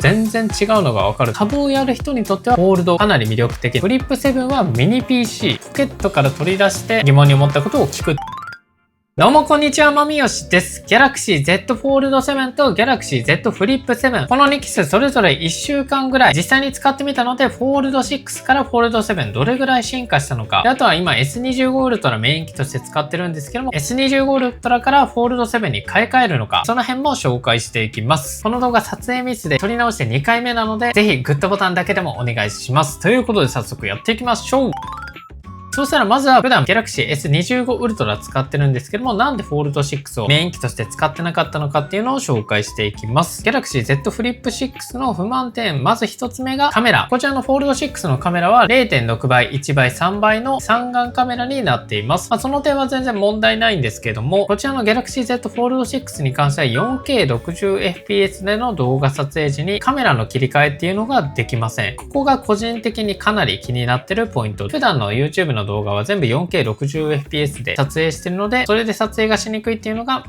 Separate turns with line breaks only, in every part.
全然違うのがわかる。株をやる人にとってはフォールドかなり魅力的。フリップ7はミニ PC、ポケットから取り出して疑問に思ったことを聞く。どうもこんにちは、まみよしです。Galaxy Z Fold 7と Galaxy Z Flip 7。この2機種それぞれ1週間ぐらい実際に使ってみたので、Fold 6から Fold 7どれぐらい進化したのか。あとは今 S25 Ultra メイン機として使ってるんですけども、S25 Ultra から Fold 7に買い替えるのか、その辺も紹介していきます。この動画撮影ミスで撮り直して2回目なので、ぜひグッドボタンだけでもお願いします。ということで早速やっていきましょう。そしたらまずは普段 Galaxy S25 Ultra 使ってるんですけども、なんで Fold 6をメイン機として使ってなかったのかっていうのを紹介していきます。Galaxy Z Flip 6の不満点、まず一つ目がカメラ。こちらの Fold 6のカメラは 0.6 倍、1倍、3倍の三眼カメラになっています。その点は全然問題ないんですけども、こちらの Galaxy Z Fold 6に関しては 4K60fps での動画撮影時にカメラの切り替えっていうのができません。ここが個人的にかなり気になってるポイント。普段の YouTube の動画は全部 4K60fps で撮影してるので、それで撮影がしにくいっていうのが、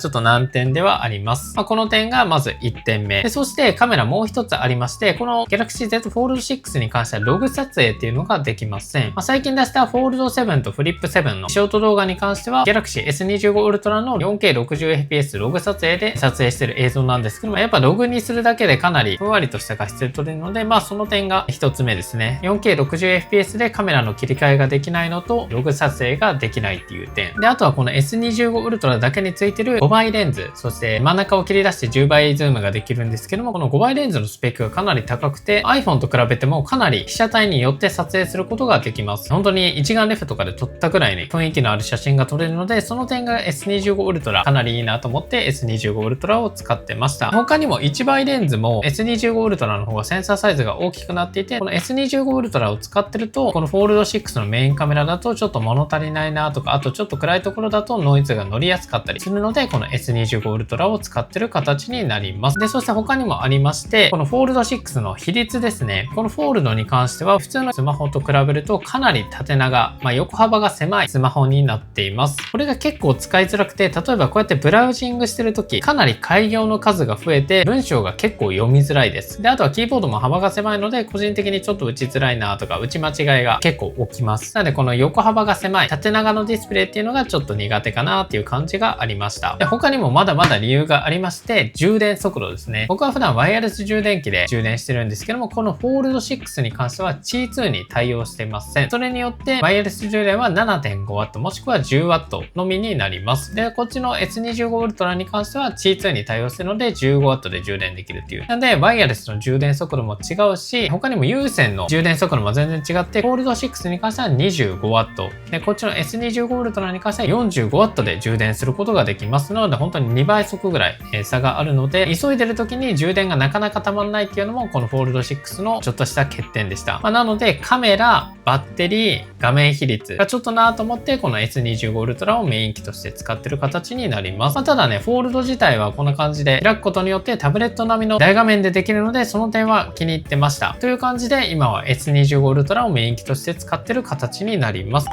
ちょっと難点ではあります。この点がまず1点目。で、そしてカメラもう一つありまして、この Galaxy Z Fold 6に関してはログ撮影っていうのができません。最近出した Fold 7と Flip 7のショート動画に関しては、Galaxy S25 Ultra の 4K60fps ログ撮影で撮影してる映像なんですけども、やっぱログにするだけでかなりふんわりとした画質で撮れるので、その点が1つ目ですね。4K60fps でカメラの切り替えができないのとログ撮影ができないっていう点で、あとはこの S25 Ultra だけについてる5倍レンズ、そして真ん中を切り出して10倍ズームができるんですけども、この5倍レンズのスペックがかなり高くて iPhone と比べてもかなり被写体によって撮影することができます。本当に一眼レフとかで撮ったくらいに雰囲気のある写真が撮れるので、その点が S25 Ultra かなりいいなと思って S25 Ultra を使ってました。他にも1倍レンズも S25 Ultra の方がセンサーサイズが大きくなっていて、この S25 Ultra を使ってるとこの Fold 6のメインカメラだとちょっと物足りないなとか、あとちょっと暗いところだとノイズが乗りやすかったりするので、この S25 Ultra を使ってる形になります。で、そして他にもありまして、この Fold 6の比率ですね。この Fold に関しては普通のスマホと比べるとかなり縦長、横幅が狭いスマホになっています。これが結構使いづらくて、例えばこうやってブラウジングしてるとき、かなり開業の数が増えて文章が結構読みづらいです。で、あとはキーボードも幅が狭いので、個人的にちょっと打ちづらいなとか、打ち間違いが結構起きます。なのでこの横幅が狭い縦長のディスプレイっていうのがちょっと苦手かなっていう感じがありました。で、他にもまだまだ理由がありまして、充電速度ですね。僕は普段ワイヤレス充電器で充電してるんですけども、この Fold 6に関しては Qi2 に対応していません。それによってワイヤレス充電は 7.5W もしくは 10W のみになります。で、こっちの S25 Ultra に関しては Qi2 に対応してるので 15W で充電できるっていう。なので、ワイヤレスの充電速度も違うし、他にも有線の充電速度も全然違って、Fold 6に関しては 25W。で、こっちの S25 Ultra に関しては 45W で充電することができます。なので、本当に2倍速ぐらい差があるので、急いでる時に充電がなかなかたまんないっていうのも、この Fold 6のちょっとした欠点でした。なので、カメラ、バッテリー、画面比率がちょっとなと思って、この S25 Ultra をメイン機として使ってる形になります。ただね、フォールド自体はこんな感じで開くことによってタブレット並みの大画面でできるので、その点は気に入ってました。という感じで、今は S25 Ultra をメイン機として使ってる形になります。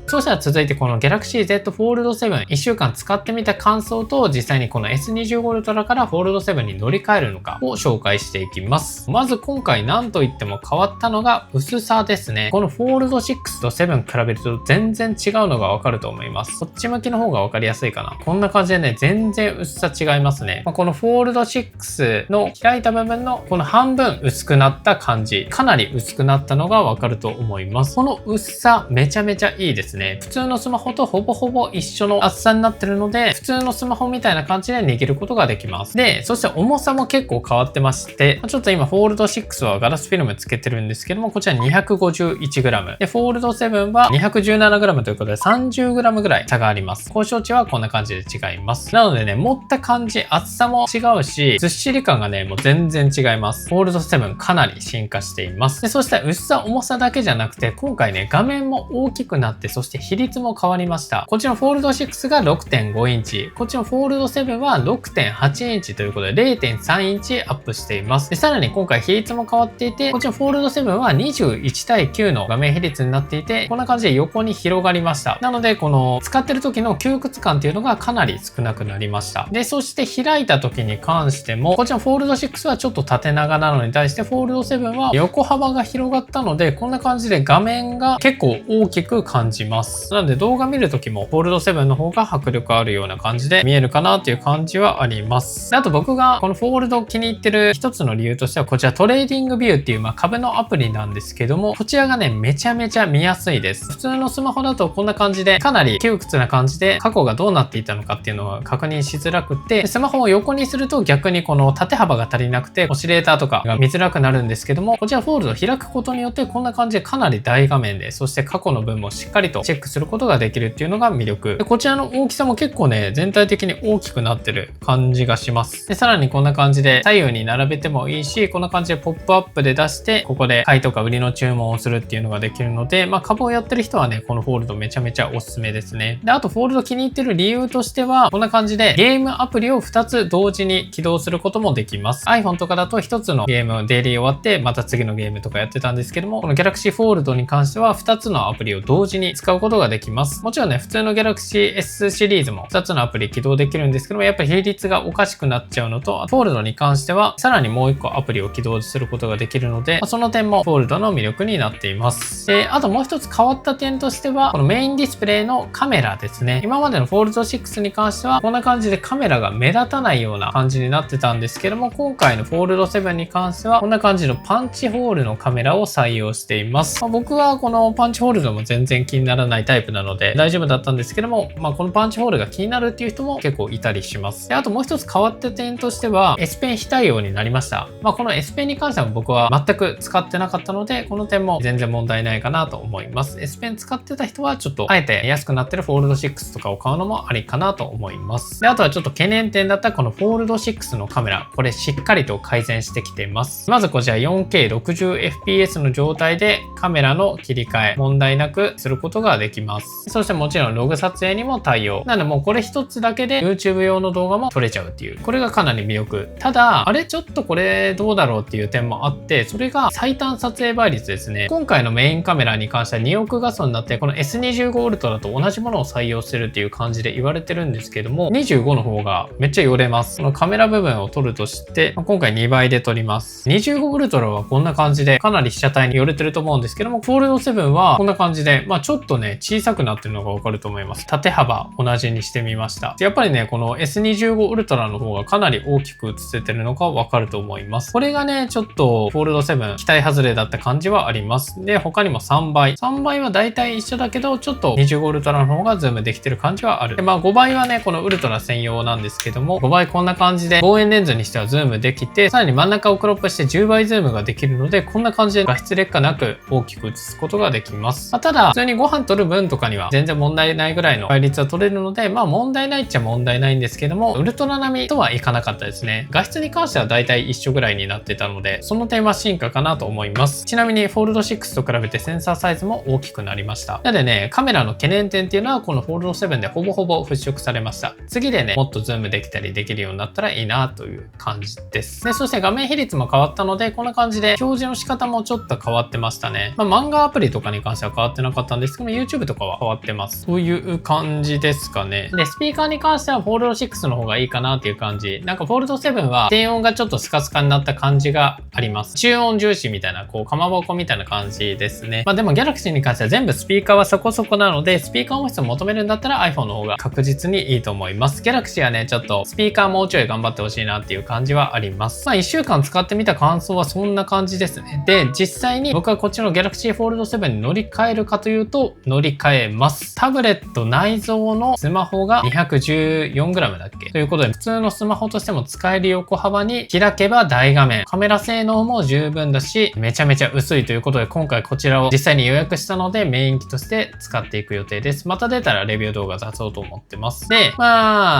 そしたら続いてこの Galaxy Z Fold 7 1週間使ってみた感想と実際にこの S25 Ultra から Fold 7に乗り換えるのかを紹介していきます。まず今回何と言っても変わったのが薄さですね。この Fold 6と7比べると全然違うのがわかると思います。こっち向きの方がわかりやすいかな。こんな感じでね、全然薄さ違いますね。この Fold 6の開いた部分のこの半分薄くなった感じ、かなり薄くなったのがわかると思います。この薄さめちゃめちゃいいですね。普通のスマホとほぼほぼ一緒の厚さになってるので、普通のスマホみたいな感じで握ることができます。で、そして重さも結構変わってまして、ちょっと今 Fold 6はガラスフィルムつけてるんですけども、こちら 251g。で、Fold 7は 217g ということで 30g ぐらい差があります。交渉値はこんな感じで違います。なのでね、持った感じ、厚さも違うし、ずっしり感がね、もう全然違います。Fold 7かなり進化しています。で、そして薄さ、重さだけじゃなくて、今回ね、画面も大きくなって、そしてして比率も変わりました。こっちのフォールド6が 6.5 インチ、こっちのフォールド7は 6.8 インチということで 0.3 インチアップしています。で、さらに今回比率も変わっていて、こっちのフォールド7は21対9の画面比率になっていて、こんな感じで横に広がりました。なので、この使ってる時の窮屈感っていうのがかなり少なくなりました。で、そして開いた時に関しても、こっちのフォールド6はちょっと縦長なのに対して、フォールド7は横幅が広がったので、こんな感じで画面が結構大きく感じます。なので動画見る時もフォールド7の方が迫力あるような感じで見えるかなという感じはあります。で、あと僕がこのフォールド気に入ってる一つの理由としては、こちらトレーディングビューっていう株のアプリなんですけども、こちらがね、めちゃめちゃ見やすいです。普通のスマホだとこんな感じで、かなり窮屈な感じで過去がどうなっていたのかっていうのは確認しづらくて、スマホを横にすると逆にこの縦幅が足りなくて、オシレーターとかが見づらくなるんですけども、こちらフォールドを開くことによってこんな感じでかなり大画面で、そして過去の分もしっかりとチェックすることができるっていうのが魅力。で、こちらの大きさも結構ね、全体的に大きくなってる感じがします。で、さらにこんな感じで左右に並べてもいいし、こんな感じでポップアップで出して、ここで買いとか売りの注文をするっていうのができるので、株をやってる人はね、このフォールドめちゃめちゃおすすめですね。で、あとフォールド気に入ってる理由としては、こんな感じでゲームアプリを2つ同時に起動することもできます。iPhone とかだと1つのゲームデイリー終わって、また次のゲームとかやってたんですけども、この Galaxy Fold に関しては2つのアプリを同時に使うことができます。もちろんね、普通の Galaxy S シリーズも2つのアプリ起動できるんですけども、やっぱり比率がおかしくなっちゃうのと、フォールドに関してはさらにもう1個アプリを起動することができるので、その点もフォールドの魅力になっています。で、あともう一つ変わった点としては、このメインディスプレイのカメラですね。今までのフォールド6に関しては、こんな感じでカメラが目立たないような感じになってたんですけども、今回のフォールド7に関しては、こんな感じのパンチホールのカメラを採用しています。僕はこのパンチホールドも全然気にならないタイプなので大丈夫だったんですけども、このパンチホールが気になるっていう人も結構いたりします。で、あともう一つ変わった点としては、Sペン非対応になりました。この Sペンに関しては僕は全く使ってなかったので、この点も全然問題ないかなと思います。Sペン使ってた人はちょっとあえて安くなってるフォールド6とかを買うのもありかなと思います。で、あとはちょっと懸念点だったこのフォールド6のカメラ、これしっかりと改善してきています。まずこちら 4K60fps の状態でカメラの切り替え問題なくすることができます。そしてもちろんログ撮影にも対応。なのでもうこれ一つだけで YouTube 用の動画も撮れちゃうっていう、これがかなり魅力。ただ、あれちょっとこれどうだろうっていう点もあって、それが最短撮影倍率ですね。今回のメインカメラに関しては2億画素になって、この S25 ウルトラと同じものを採用してるっていう感じで言われてるんですけども、25の方がめっちゃ寄れます。このカメラ部分を撮るとして、今回2倍で撮ります。25ウルトラはこんな感じでかなり被写体に寄れてると思うんですけども、フォールド7はこんな感じで、ちょっとね、小さくなってるのがわかると思います。縦幅同じにしてみました。やっぱりね、この S25 ウルトラの方がかなり大きく映せてるのがわかると思います。これがね、ちょっとフォールド7期待外れだった感じはあります。で、他にも3倍。3倍は大体一緒だけど、ちょっと25ウルトラの方がズームできてる感じはある。で、5倍はね、このウルトラ専用なんですけども、5倍こんな感じで望遠レンズにしてはズームできて、さらに真ん中をクロップして10倍ズームができるので、こんな感じで画質劣化なく大きく映すことができます。ただ、普通にご飯撮る分とかには全然問題ないぐらいの倍率は取れるので、問題ないっちゃ問題ないんですけども、ウルトラ並みとはいかなかったですね。画質に関しては大体一緒ぐらいになってたので、その点は進化かなと思います。ちなみに、フォールド6と比べてセンサーサイズも大きくなりました。なのでね、カメラの懸念点っていうのは、このフォールド7でほぼほぼ払拭されました。次でね、もっとズームできたりできるようになったらいいなという感じです。で、そして画面比率も変わったので、こんな感じで表示の仕方もちょっと変わってましたね。漫画アプリとかに関しては変わってなかったんですけども、YouTube とかは変わってます。そういう感じですかね。で、スピーカーに関してはフォールド6の方がいいかなっていう感じ。なんかフォールド7は低音がちょっとスカスカになった感じがあります。中音重視みたいな、かまぼこみたいな感じですね。でも Galaxy に関しては全部スピーカーはそこそこなので、スピーカー音質を求めるんだったら iPhone の方が確実にいいと思います。Galaxy はね、ちょっとスピーカーもうちょい頑張ってほしいなっていう感じはあります。1週間使ってみた感想はそんな感じですね。で、実際に僕はこっちの Galaxy Fold 7に乗り換えるかというと、乗り換えます。タブレット内蔵のスマホが 214g だっけということで、普通のスマホとしても使える横幅に開けば大画面。カメラ性能も十分だし、めちゃめちゃ薄いということで、今回こちらを実際に予約したので、メイン機として使っていく予定です。また出たらレビュー動画出そうと思ってます。で、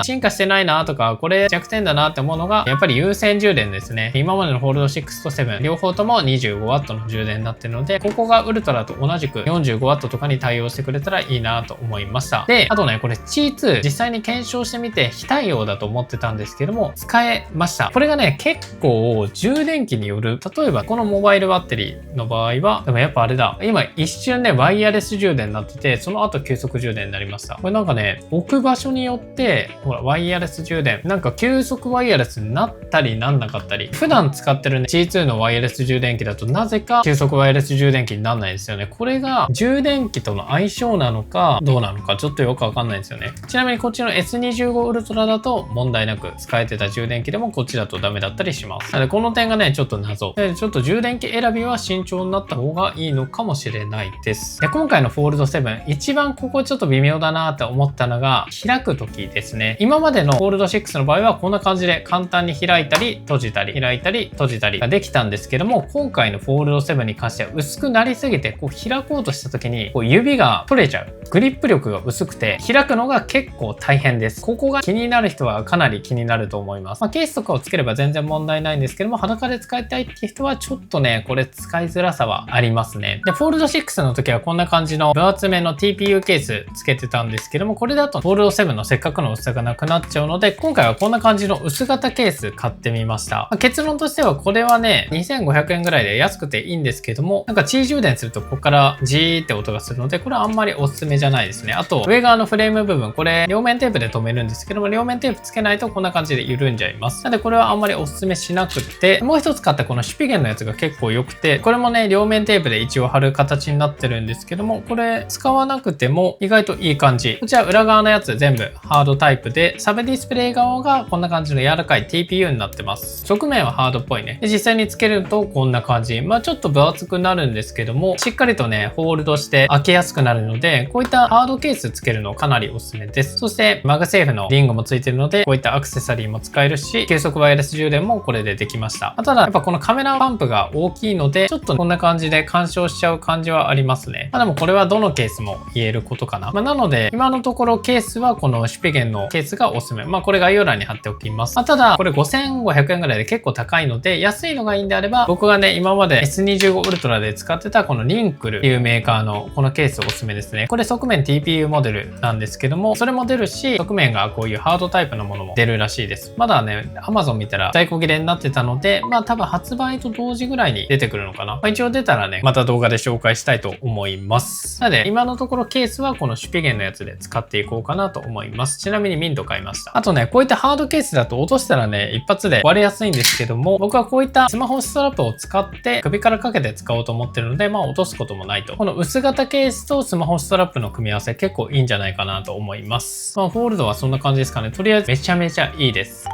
進化してないなとか、これ弱点だなって思うのが、やっぱり有線充電ですね。今までのフォールド6と7、両方とも 25W の充電になってるので、ここがウルトラと同じく 45W とかに対対応してくれたらいいなと思いました。で、あとね、これ C2 実際に検証してみて非対応だと思ってたんですけども、使えました。これがね、結構充電器による、例えばこのモバイルバッテリーの場合は、でもやっぱあれだ、今一瞬ね、ワイヤレス充電になってて、その後急速充電になりました。これなんかね、置く場所によって、ほら、ワイヤレス充電、なんか急速ワイヤレスになったりなんなかったり、普段使ってるね、C2 のワイヤレス充電器だとなぜか急速ワイヤレス充電器にならないですよね。これが充電器との相性なのか、どうなのか、ちょっとよくわかんないんですよね。ちなみにこっちの S25 ウルトラだと問題なく使えてた充電器でもこっちだとダメだったりします。なのでこの点がね、ちょっと謎。で、ちょっと充電器選びは慎重になった方がいいのかもしれないです。で、今回のフォールド7、一番ここちょっと微妙だなって思ったのが、開く時ですね。今までのフォールド6の場合はこんな感じで簡単に開いたり閉じたり、開いたり閉じたりができたんですけども、今回のフォールド7に関しては薄くなりすぎて、こう開こうとした時にこう指が取れちゃう。グリップ力が薄くて開くのが結構大変です。ここが気になる人はかなり気になると思います。ケースとかをつければ全然問題ないんですけども、裸で使いたいっていう人はちょっとね、これ使いづらさはありますね。で、フォールド6の時はこんな感じの分厚めの TPU ケースつけてたんですけども、これだとフォールド7のせっかくの薄さがなくなっちゃうので、今回はこんな感じの薄型ケース買ってみました。結論としてはこれはね、2500円ぐらいで安くていいんですけども、なんか充電するとここからジーって音がするので、これはあんまりおすすめじゃないですね。あと、上側のフレーム部分、これ両面テープで留めるんですけども、両面テープつけないとこんな感じで緩んじゃいます。なのでこれはあんまりおすすめしなくて、もう一つ買ったこのシュピゲンのやつが結構良くて、これもね、両面テープで一応貼る形になってるんですけども、これ使わなくても意外といい感じ。こちら裏側のやつ全部ハードタイプで、サブディスプレイ側がこんな感じの柔らかい TPU になってます。側面はハードっぽいね。で、実際につけるとこんな感じ。ちょっと分厚くなるんですけども、しっかりとね、ホールドして開けやすくなるので、こういったハードケースつけるのかなりおすすめです。そして、マグセーフのリングもついてるので、こういったアクセサリーも使えるし、急速ワイヤレス充電もこれでできました。ただ、やっぱこのカメラパンプが大きいので、ちょっとこんな感じで干渉しちゃう感じはありますね。でもこれはどのケースも言えることかな。なので、今のところケースはこのシュピゲンのケースがおすすめ。これ概要欄に貼っておきます。ただ、これ5500円ぐらいで結構高いので、安いのがいいんであれば、僕がね、今まで S25 ウルトラで使ってたこのリンクルっていうメーカーのこのケースおすすめですね。これ側面 TPU モデルなんですけども、それも出るし、側面がこういうハードタイプのものも出るらしいです。まだね、Amazon 見たら在庫切れになってたので、多分発売と同時ぐらいに出てくるのかな。一応出たらね、また動画で紹介したいと思います。なので、今のところケースはこのシュピゲンのやつで使っていこうかなと思います。ちなみにミント買いました。あとね、こういったハードケースだと落としたらね、一発で割れやすいんですけども、僕はこういったスマホストラップを使って首からかけて使おうと思ってるので、落とすこともないと。この薄型ケースとスマホストラップの組み合わせ結構いいんじゃないかなと思います。フォールドはそんな感じですかね。とりあえずめちゃめちゃいいです。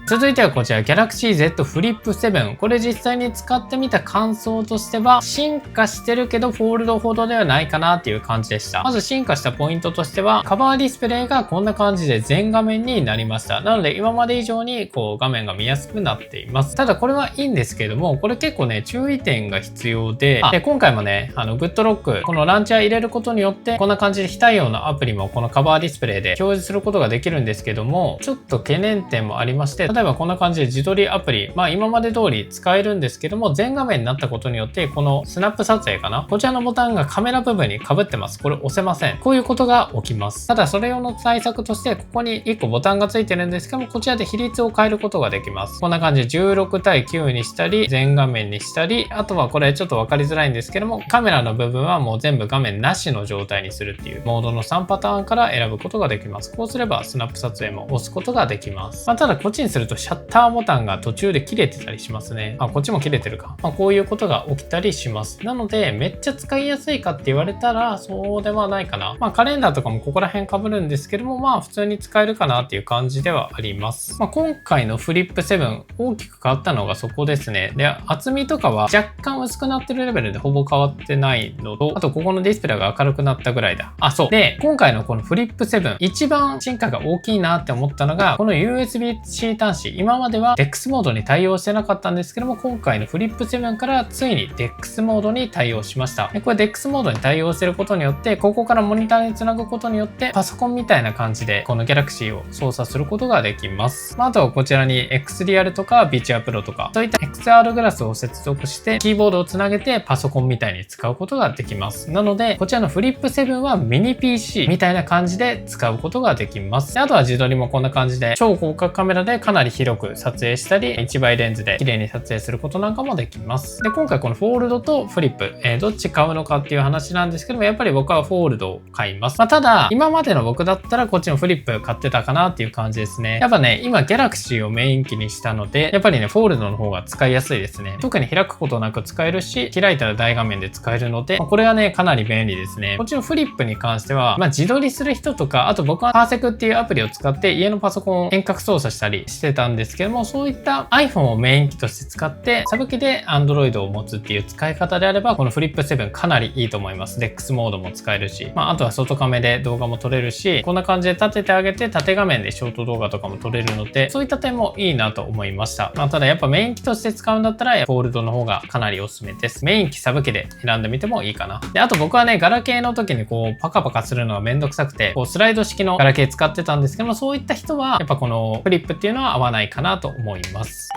続いてはこちら Galaxy Z Flip 7。これ実際に使ってみた感想としては、進化してるけどフォールドほどではないかなっていう感じでした。まず進化したポイントとしては、カバーディスプレイがこんな感じで全画面になりました。なので今まで以上にこう画面が見やすくなっています。ただこれはいいんですけども、これ結構ね、注意点が必要で、今回もね、グッドロック、このランチャー入れることによって、こんな感じで非対応のアプリもこのカバーディスプレイで表示することができるんですけども、ちょっと懸念点もありまして、例えばこんな感じで自撮りアプリ、今まで通り使えるんですけども、全画面になったことによって、このスナップ撮影かな、こちらのボタンがカメラ部分に被ってます。これ押せません。こういうことが起きます。ただそれ用の対策として、ここに1個ボタンがついてるんですけども、こちらで比率を変えることができます。こんな感じで16対9にしたり、全画面にしたり、あとはこれちょっと分かりづらいんですけども、カメラの部分はもう全部画面なしの状態にするっていうモードの3パターンから選ぶことができます。こうすればスナップ撮影も押すことができます。ただこっちにするとシャッターボタンが途中で切れてたりしますね。こっちも切れてるか。こういうことが起きたりします。なので、めっちゃ使いやすいかって言われたら、そうではないかな。カレンダーとかもここら辺被るんですけども、普通に使えるかなっていう感じではあります。今回のフリップ7、大きく変わったのがそこですね。で、厚みとかは若干薄くなってるレベルでほぼ変わってないのと、あとここのディスプレイが明るくなったぐらいだ。そう。で、今回のこのフリップ7、一番進化が大きいなって思ったのが、この USB-C 端端子、今までは DeX モードに対応してなかったんですけども、今回のフリップ7からついに DeX モードに対応しました。でこれ DeX モードに対応してることによって、ここからモニターにつなぐことによって、パソコンみたいな感じで、この Galaxy を操作することができます。あとはこちらに XReal とか Vichia Pro とか、そういった XR グラスを接続して、キーボードをつなげてパソコンみたいに使うことができます。なので、こちらのフリップ7はミニ PC みたいな感じで使うことができます。であとは自撮りもこんな感じで、超広角カメラでかなり広く撮影したり、1倍レンズで綺麗に撮影することなんかもできます。で、今回このフォールドとフリップ、どっち買うのかっていう話なんですけども、やっぱり僕はフォールドを買います。ただ、今までの僕だったらこっちのフリップ買ってたかなっていう感じですね。やっぱね、今 Galaxy をメイン機にしたので、やっぱりね、フォールドの方が使いやすいですね。特に開くことなく使えるし、開いたら大画面で使えるので、これはね、かなり便利ですね。こっちのフリップに関しては、自撮りする人とか、あと僕はパーセクっていうアプリを使って家のパソコンを遠隔操作したりしてたんですけども、そういった iPhone をメイン機として使って、サブ機で Android を持つっていう使い方であれば、このフリップ7かなりいいと思います。DeX モードも使えるし、あとは外カメで動画も撮れるし、こんな感じで立ててあげて、縦画面でショート動画とかも撮れるので、そういった点もいいなと思いました。ただやっぱメイン機として使うんだったら、フォールドの方がかなりおすすめです。メイン機サブ機で選んでみてもいいかな。で、あと僕はね、ガラケーの時にパカパカするのがめんどくさくて、スライド式のガラケー使ってたんですけども、そういった人は、やっぱこのフリップっていうのは合わないかなと思います。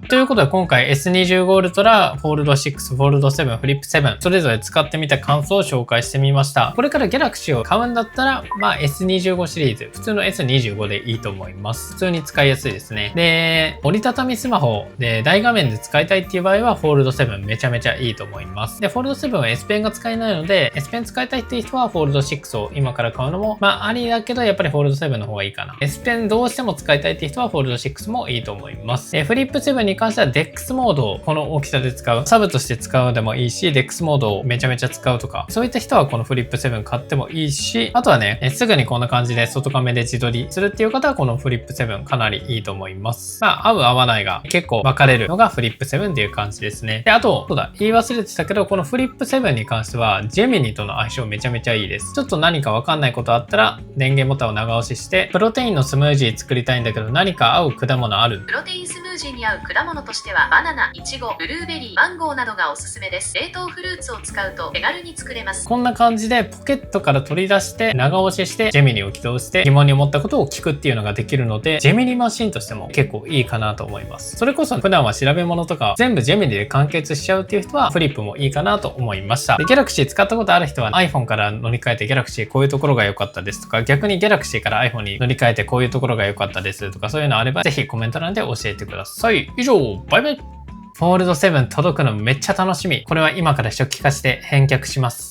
ということで今回 S25 Ultra、Fold 6、Fold 7、Flip 7それぞれ使ってみた感想を紹介してみました。これから Galaxy を買うんだったら、S25 シリーズ、普通の S25 でいいと思います。普通に使いやすいですね。で、折りたたみスマホで大画面で使いたいっていう場合は Fold 7めちゃめちゃいいと思います。で、Fold 7は S Pen が使えないので、S Pen 使いたいっていう人は Fold 6を今から買うのも、ありだけど、やっぱり Fold 7の方がいいかな。S Pen どうしても使いたいっていう人は Fold 6もいいと思います。Flip 7に関しては DeX モードをこの大きさで使う。サブとして使うでもいいし、DeX モードをめちゃめちゃ使うとか、そういった人はこの Flip 7買ってもいいし、あとはね、すぐにこんな感じで外カメで自撮りするっていう方はこの Flip 7かなりいいと思います。合う合わないが結構分かれるのが Flip 7っていう感じですね。で、あと、そうだ、言い忘れてたけど、この Flip 7に関しては Gemini との相性めちゃめちゃいいです。ちょっと何か分かんないことあったら、電源ボタンを長押しして、プロテインのスムージー作りたいんだけど何か合う果物ある？
プロテインスムージーに合う果物としてはバナナ、イチゴ、ブルーベリー、マンゴーなどがおすすめです。冷凍フルーツを使うと手軽に作れます。
こんな感じでポケットから取り出して長押ししてジェミニを起動して疑問に思ったことを聞くっていうのができるので、ジェミニマシンとしても結構いいかなと思います。それこそ普段は調べ物とか全部ジェミニで完結しちゃうっていう人はフリップもいいかなと思いました。で、Galaxy 使ったことある人は iPhone から乗り換えて Galaxy こういうところが良かったですとか、逆に Galaxy から iPhone に乗り換えてこういうところが良かったですとか、そういうのあればぜひコメント欄で教えてください。以上、バイバイ。Fold 7届くのめっちゃ楽しみ。これは今から初期化して返却します。